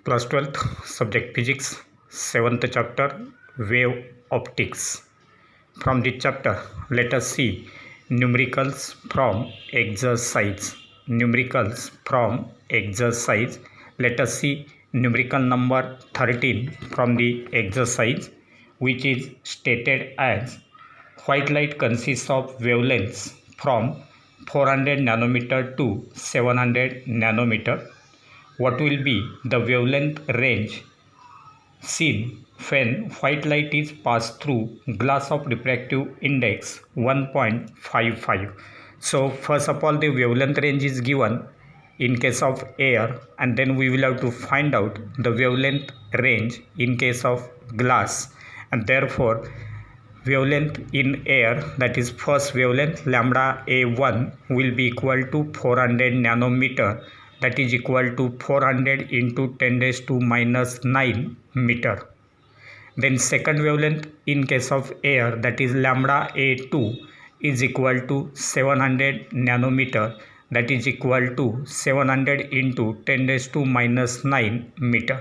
Class 12th, subject physics, 7th chapter, wave optics. From this chapter, let us see numericals from exercise. Numericals from exercise. Let us see numerical number 13 from the exercise, which is stated as white light consists of wavelengths from 400 nanometer to 700 nanometer. What will be the wavelength range seen when white light is passed through glass of refractive index 1.55? So first of all, the wavelength range is given in case of air, and then we will have to find out the wavelength range in case of glass. And therefore wavelength in air, that is first wavelength lambda a1 will be equal to 400 nanometer, that is equal to 400 into 10 raised to minus 9 meter. Then second wavelength in case of air, that is lambda a2 is equal to 700 nanometer, that is equal to 700 into 10 raised to minus 9 meter.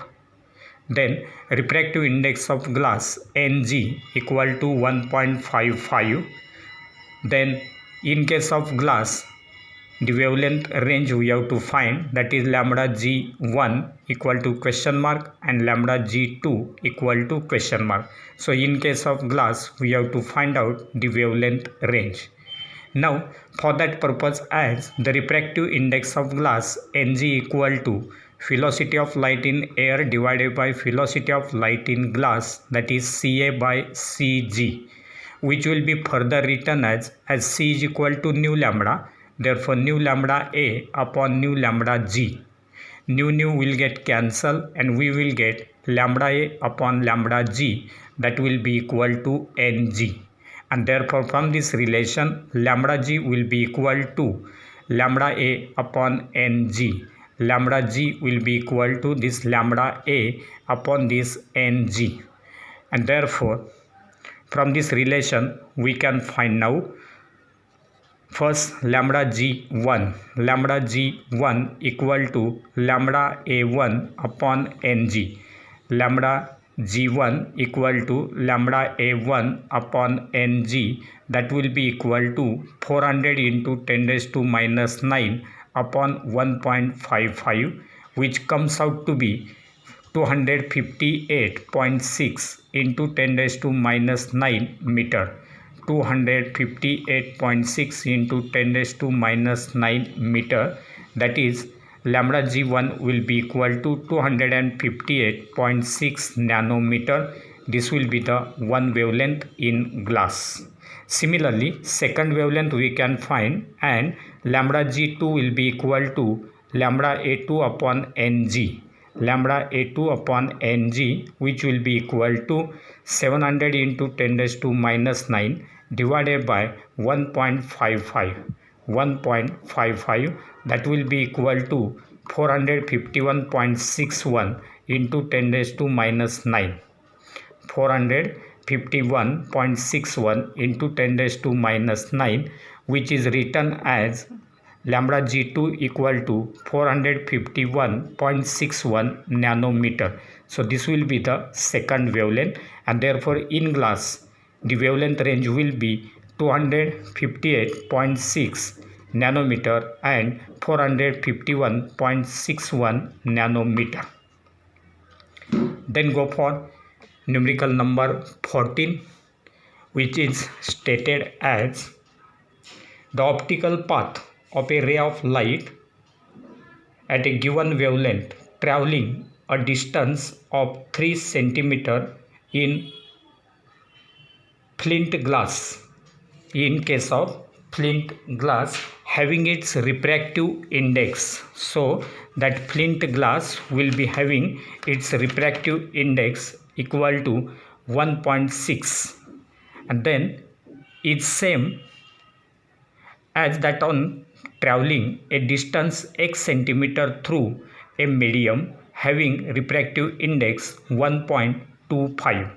Then refractive index of glass Ng equal to 1.55. Then in case of glass, the wavelength range we have to find, that is lambda g1 equal to question mark and lambda g2 equal to question mark. So in case of glass, we have to find out the wavelength range. Now for that purpose, as the refractive index of glass Ng equal to velocity of light in air divided by velocity of light in glass, that is Ca by Cg, which will be further written as C is equal to nu lambda. Therefore nu lambda A upon nu lambda G. Nu will get cancelled and we will get lambda A upon lambda G, that will be equal to Ng. And therefore from this relation, lambda G will be equal to lambda A upon Ng. Lambda G will be equal to this lambda A upon this Ng. And therefore from this relation we can find now first lambda G1. Lambda G1 equal to lambda A1 upon Ng. Lambda G1 equal to lambda A1 upon Ng, that will be equal to 400 into 10 raised to minus 9 upon 1.55, which comes out to be 258.6 into 10 raised to minus 9 meter. 258.6 into 10 raised to minus 9 meter, that is lambda G1 will be equal to 258.6 nanometer. This will be the one wavelength in glass. Similarly, second wavelength we can find, and lambda G2 will be equal to lambda A2 upon Ng. Lambda A2 upon Ng, which will be equal to 700 into 10 raised to minus 9 divided by 1.55. 1.55, that will be equal to 451.61 into 10 raised to minus 9. 451.61 into 10 raised to minus 9, which is written as lambda G2 equal to 451.61 nanometer. So this will be the second wavelength, and therefore in glass the wavelength range will be 258.6 nanometer and 451.61 nanometer. Then go for numerical number 14, which is stated as the optical path of a ray of light at a given wavelength traveling a distance of 3 cm in flint glass. In case of flint glass having its refractive index, so that flint glass will be having its refractive index equal to 1.6, and then it's same as that on traveling a distance x centimeter through a medium having refractive index 1.25.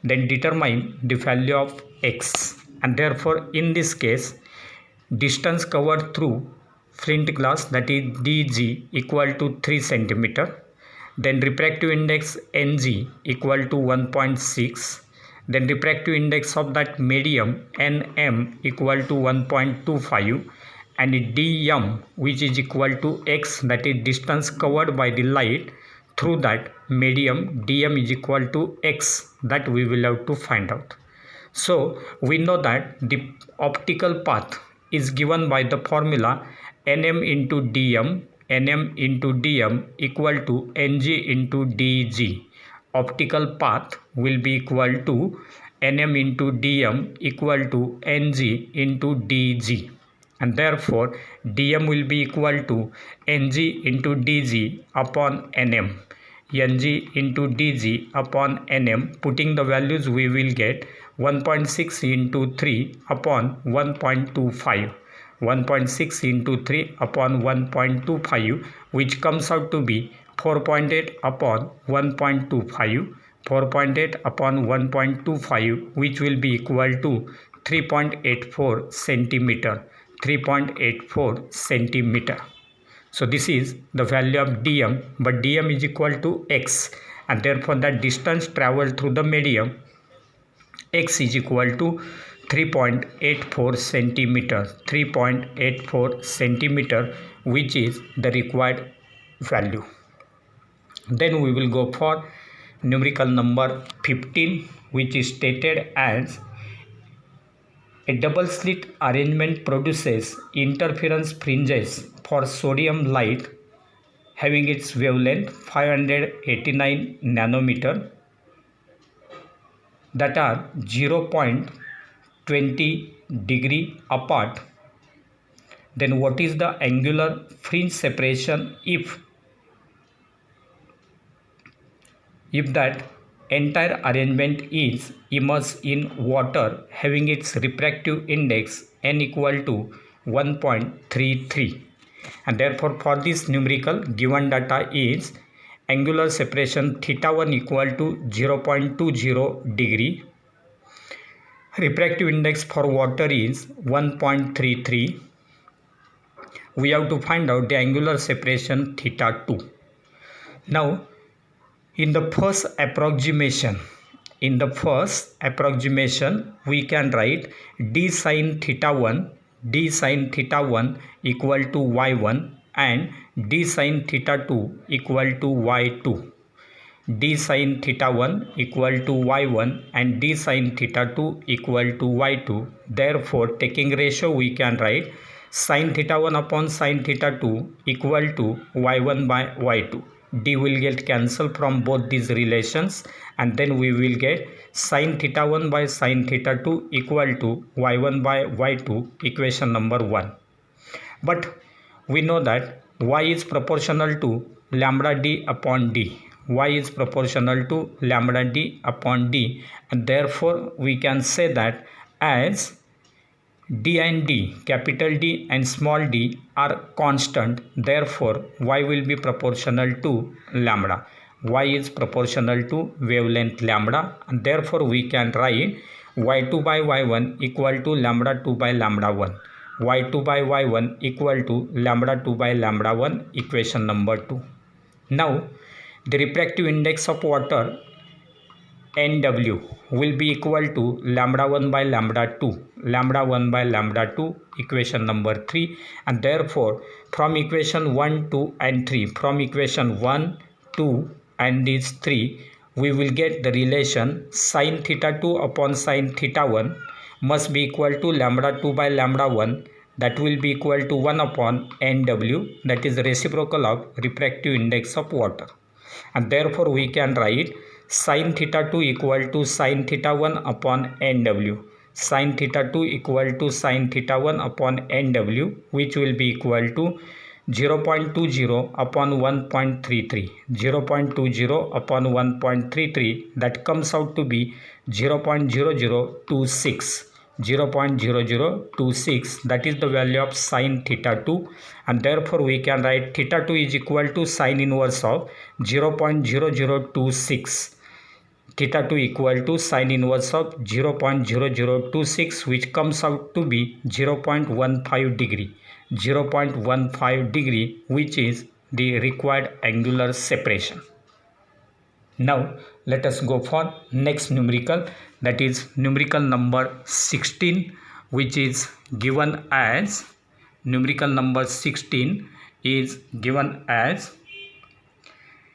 Then determine the value of x, and therefore in this case distance covered through flint glass, that is dg, equal to 3 cm. then refractive index Ng equal to 1.6, then refractive index of that medium Nm equal to 1.25, and dm, which is equal to x, that is distance covered by the light through that medium, dm is equal to x, that we will have to find out. So we know that the optical path is given by the formula nm into dm equal to ng into dg. Optical path will be equal to nm into dm equal to ng into dg, and therefore dm will be equal to ng into dg upon nm, ng into dg upon nm. Putting the values, we will get 1.6 into 3 upon 1.25, 1.6 into 3 upon 1.25, which comes out to be 4.8 upon 1.25, 4.8 upon 1.25, which will be equal to 3.84 centimeter, 3.84 centimeter. So this is the value of dm, but dm is equal to x, and therefore the distance traveled through the medium x is equal to 3.84 centimeter, 3.84 centimeter, which is the required value. Then we will go for numerical number 15, which is stated as a double slit arrangement produces interference fringes for sodium light having its wavelength 589 nanometer that are 0.20 degree apart. Then what is the angular fringe separation if that entire arrangement is immersed in water having its refractive index n equal to 1.33, and therefore for this numerical given data is angular separation theta1 equal to 0.20 degree, refractive index for water is 1.33. We have to find out the angular separation theta2. Now in the first approximation, we can write d sin theta 1 equal to y1 and d sin theta 2 equal to y2. D sin theta 1 equal to y1 and d sin theta 2 equal to y2. Therefore, taking ratio, we can write sin theta 1 upon sin theta 2 equal to y1 by y2. D will get cancelled from both these relations, and then we will get sin theta 1 by sin theta 2 equal to y1 by y2, equation number 1. But we know that y is proportional to lambda d upon d. Y is proportional to lambda d upon d, and therefore we can say that as d and d, capital D and small d are constant, therefore y will be proportional to lambda. Y is proportional to wavelength lambda, and therefore we can write y2 by y1 equal to lambda 2 by lambda 1. Y2 by y1 equal to lambda 2 by lambda 1, equation number 2. Now the refractive index of water Nw will be equal to lambda 1 by lambda 2, lambda 1 by lambda 2, equation number 3, and therefore from equation 1, 2 and 3, from equation 1, 2 and these 3, we will get the relation sin theta 2 upon sin theta 1 must be equal to lambda 2 by lambda 1, that will be equal to 1 upon Nw, that is reciprocal of refractive index of water, and therefore we can write sin theta 2 equal to sin theta 1 upon Nw, sin theta 2 equal to sin theta 1 upon Nw, which will be equal to 0.20 upon 1.33, 0.20 upon 1.33, that comes out to be 0.0026, 0.0026, that is the value of sin theta 2, and therefore we can write theta 2 is equal to sin inverse of 0.0026, theta 2 equal to sin inverse of 0.0026, which comes out to be 0.15 degree, 0.15 degree, which is the required angular separation. Now let us go for next numerical, that is numerical number 16, which is given as numerical number 16 is given as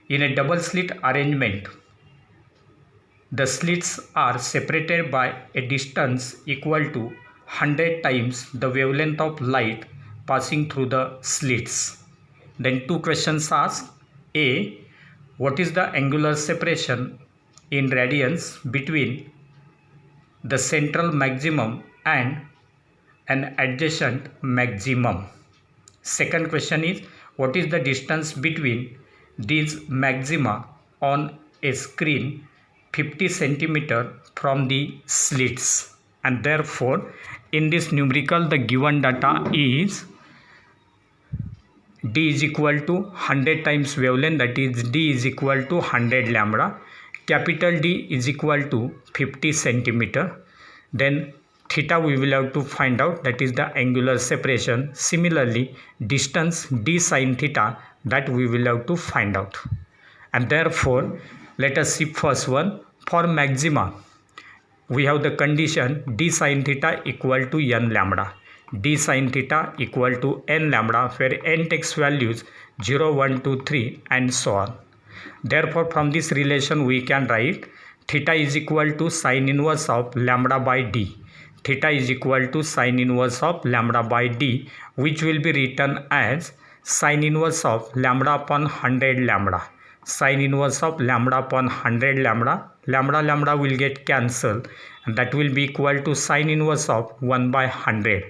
in a double slit arrangement. The slits are separated by a distance equal to 100 times the wavelength of light passing through the slits. Then two questions asked. A. What is the angular separation in radians between the central maximum and an adjacent maximum? Second question is, what is the distance between these maxima on a screen 50 centimeter from the slits? And therefore, in this numerical, the given data is D is equal to 100 times wavelength, that is D is equal to 100 lambda. Capital D is equal to 50 centimeter. Then theta we will have to find out, that is the angular separation. Similarly, distance D sin theta, that we will have to find out. And therefore, let us see first one. For maxima, we have the condition D sin theta equal to n lambda. D sin theta equal to n lambda, where n takes values 0, 1, 2, 3 and so on. Therefore, from this relation we can write theta is equal to sin inverse of lambda by D. Theta is equal to sin inverse of lambda by D, which will be written as sin inverse of lambda upon 100 lambda. Sin inverse of lambda upon 100 lambda. Lambda lambda will get cancelled, and that will be equal to sin inverse of 1 by 100.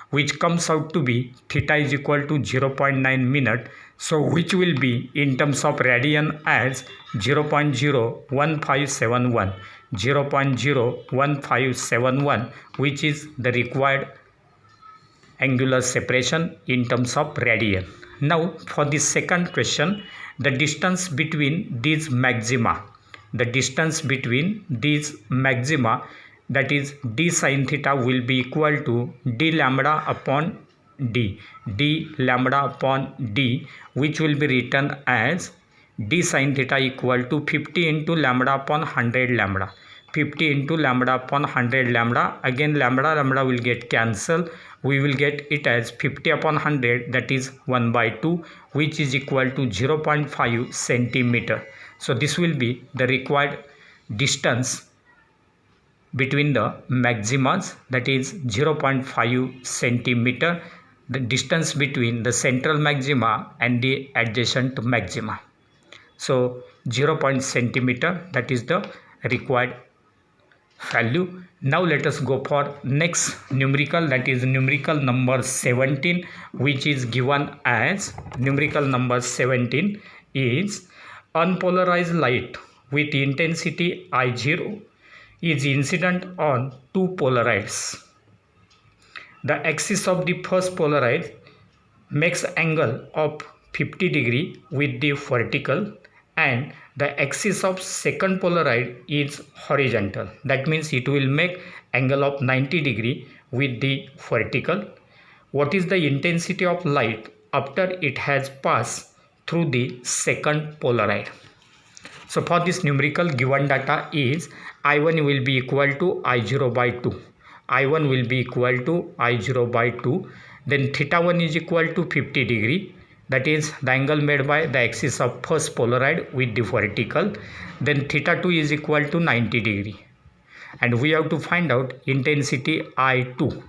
Which comes out to be theta is equal to 0.9 minute. So which will be in terms of radian as 0.01571, 0.01571, which is the required angular separation in terms of radian. Now for the second question, the distance between these maxima, that is D sin theta will be equal to D lambda upon D, D lambda upon D, which will be written as D sin theta equal to 50 into lambda upon 100 lambda. 50 into lambda upon 100 lambda. Again lambda lambda will get cancelled. We will get it as 50 upon 100, that is 1 by 2, which is equal to 0.5 centimeter. So this will be the required distance between the maximas, that is 0.5 centimeter, the distance between the central maxima and the adjacent maxima. So 0.0 centimeter, that is the required value. Now let us go for next numerical, that is numerical number 17, which is given as numerical number 17 is unpolarized light with intensity I0 is incident on two polarides. The axis of the first polaroid makes angle of 50 degree with the vertical, and the axis of second polaroid is horizontal. That means it will make angle of 90 degree with the vertical. What is the intensity of light after it has passed through the second polaroid? So for this numerical, given data is I1 will be equal to I0 by 2. I1 will be equal to I0 by 2. Then theta 1 is equal to 50 degree. That is the angle made by the axis of first polaroid with the vertical. Then theta 2 is equal to 90 degree. And we have to find out intensity I2.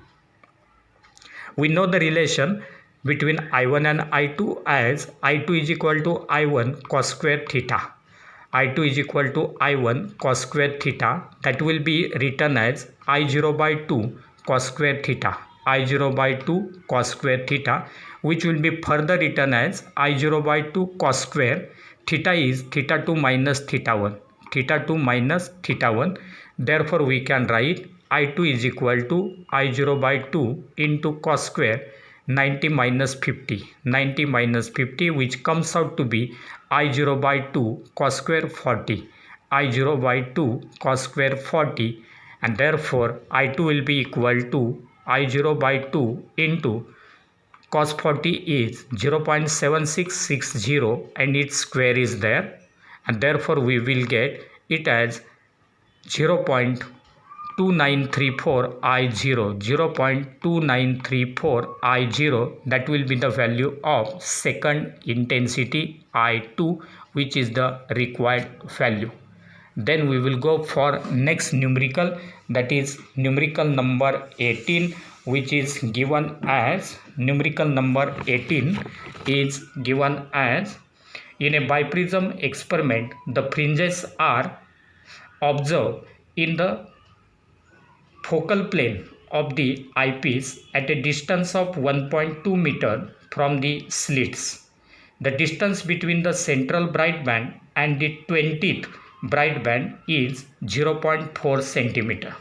We know the relation between I1 and I2 as I2 is equal to I1 cos square theta. I2 is equal to I1 cos square theta. That will be written as I0 by 2 cos square theta. I0 by 2 cos square theta, which will be further written as I0 by 2 cos square theta is theta 2 minus theta 1. Theta 2 minus theta 1. Therefore, we can write I2 is equal to I0 by 2 into cos square 90 minus 50. 90 minus 50, which comes out to be I0 by 2 cos square 40. I0 by 2 cos square 40, and therefore I2 will be equal to I0 by 2 into cos 40 is 0.7660 and its square is there, and therefore we will get it as 0.2934 I0, 0.2934 I0, that will be the value of second intensity I2, which is the required value. Then we will go for next numerical, that is numerical number 18, which is given as numerical number 18 is given as in a biprism experiment the fringes are observed in the focal plane of the eyepiece at a distance of 1.2 meter from the slits. The distance between the central bright band and the 20th bright band is 0.4 centimeter.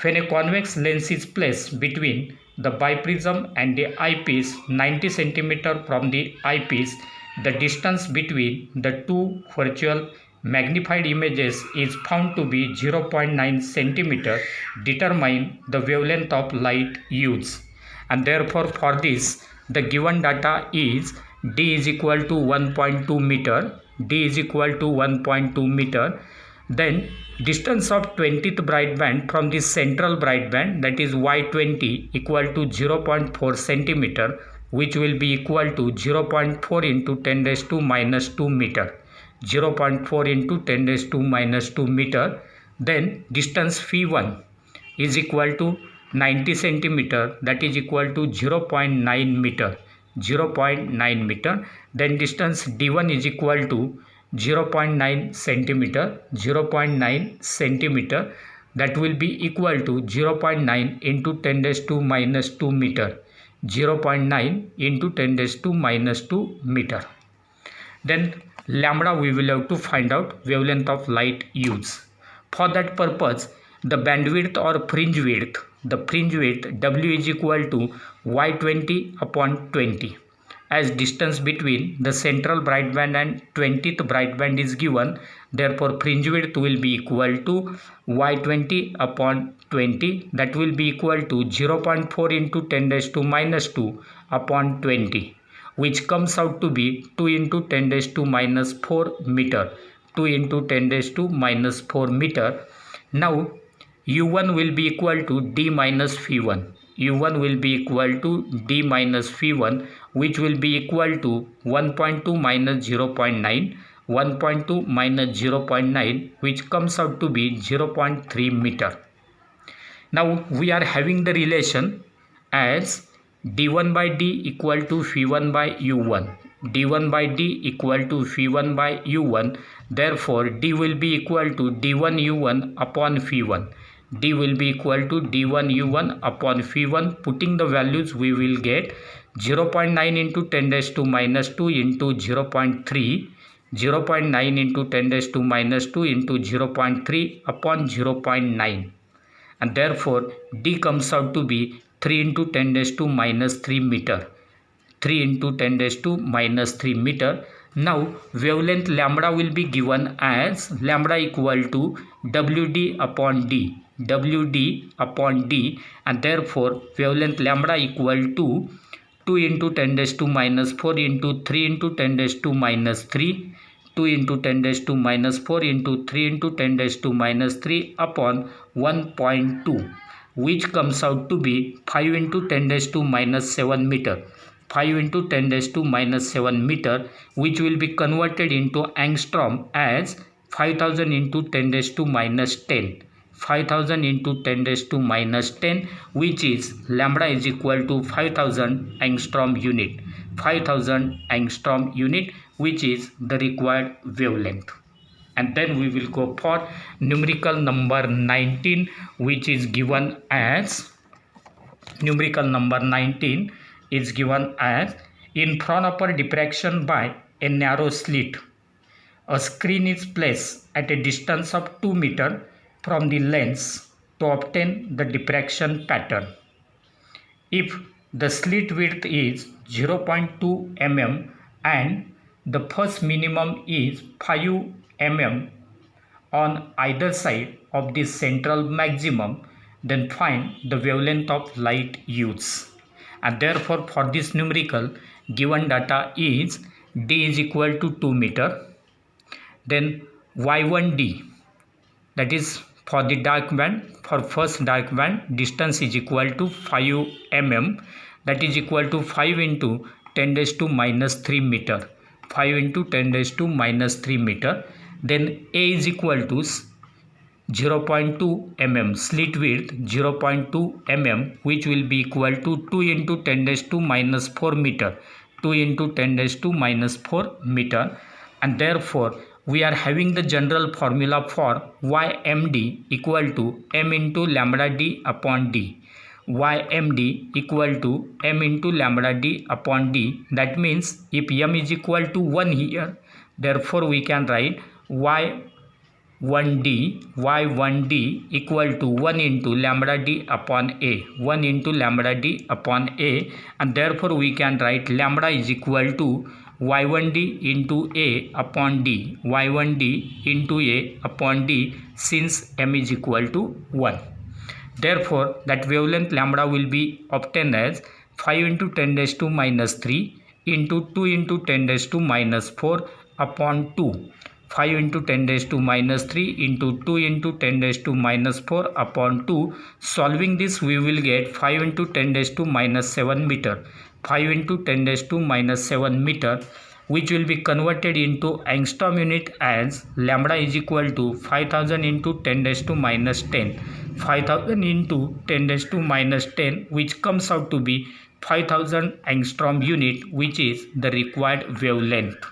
When a convex lens is placed between the biprism and the eyepiece 90 centimeter from the eyepiece, the distance between the two virtual magnified images is found to be 0.9 centimeter. Determine the wavelength of light used, and therefore for this the given data is d is equal to 1.2 meter, d is equal to 1.2 meter. Then distance of 20th bright band from the central bright band, that is y20, equal to 0.4 centimeter, which will be equal to 0.4 into 10 raised to minus 2 meter. 0.4 into 10 raised to minus 2 meter. Then distance phi1 is equal to 90 centimeter, that is equal to 0.9 meter. 0.9 meter. Then distance d1 is equal to 0.9 centimeter. 0.9 centimeter, that will be equal to 0.9 into 10 raised to minus 2 meter. 0.9 into 10 raised to minus 2 meter. Then lambda we will have to find out wavelength of light used. For that purpose, the bandwidth or fringe width, the fringe width W is equal to y20 upon 20. As distance between the central bright band and 20th bright band is given, therefore fringe width will be equal to y20 upon 20, that will be equal to 0.4 into 10 raised to minus 2 upon 20, which comes out to be 2 into 10 raised to minus 4 meter. 2 into 10 raised to minus 4 meter. Now u1 will be equal to d minus phi1. u1 will be equal to d minus phi1, which will be equal to 1.2 minus 0.9. 1.2 minus 0.9, which comes out to be 0.3 meter. Now we are having the relation as d1 by d equal to phi1 by u1. d1 by d equal to phi1 by u1. Therefore d will be equal to d1 u1 upon phi1. d will be equal to d1 u1 upon phi1. Putting the values, we will get 0.9 into 10 raised to minus 2 into 0.3. 0.9 into 10 raised to minus 2 into 0.3 upon 0.9. And therefore d comes out to be 3 into 10 raised to minus 3 meter. 3 into 10 raised to minus 3 meter. Now wavelength lambda will be given as lambda equal to WD upon D. WD upon D, and therefore wavelength lambda equal to 2 into 10 raised to minus 4 into 3 into 10 raised to minus 3. 2 into 10 raised to minus 4 into 3 into 10 raised to minus 3 upon 1.2, which comes out to be 5 into 10 raised to minus 7 meter. 5 into 10 raised to minus 7 meter, which will be converted into angstrom as 5000 into 10 raised to minus 10. 5000 into 10 raised to minus 10, which is lambda is equal to 5000 angstrom unit. 5000 angstrom unit, which is the required wavelength. And then we will go for numerical number 19, which is given as numerical number 19 is given as in front upper diffraction by a narrow slit. A screen is placed at a distance of 2 meter from the lens to obtain the diffraction pattern. If the slit width is 0.2 mm and the first minimum is 5 mm on either side of the central maximum, then find the wavelength of light used. And therefore for this numerical, given data is d is equal to 2 meter. Then y1d, that is for the dark band, for first dark band distance is equal to 5 mm, that is equal to 5 into 10 raised to minus 3 meter, 5 into 10 raised to minus 3 meter. Then A is equal to 0.2 mm, slit width 0.2 mm, which will be equal to 2 into 10 raised to minus 4 meter, 2 into 10 raised to minus 4 meter. And therefore we are having the general formula for YMD equal to m into lambda d upon d. YMD equal to m into lambda d upon d. That means if m is equal to 1 here, therefore we can write y1d equal to 1 into lambda d upon a, 1 into lambda d upon a, and therefore we can write lambda is equal to y1d into a upon d, y1d into a upon d, since m is equal to 1. Therefore that wavelength lambda will be obtained as 5 into 10 raised to minus 3 into 2 into 10 raised to minus 4 upon 2. 5 into 10 raised to minus 3 into 2 into 10 raised to minus 4 upon 2. Solving this we will get 5 into 10 raised to minus 7 meter. 5 into 10 raised to minus 7 meter, which will be converted into angstrom unit as lambda is equal to 5000 into 10 raised to minus 10. 5000 into 10 raised to minus 10, which comes out to be 5000 angstrom unit, which is the required wavelength.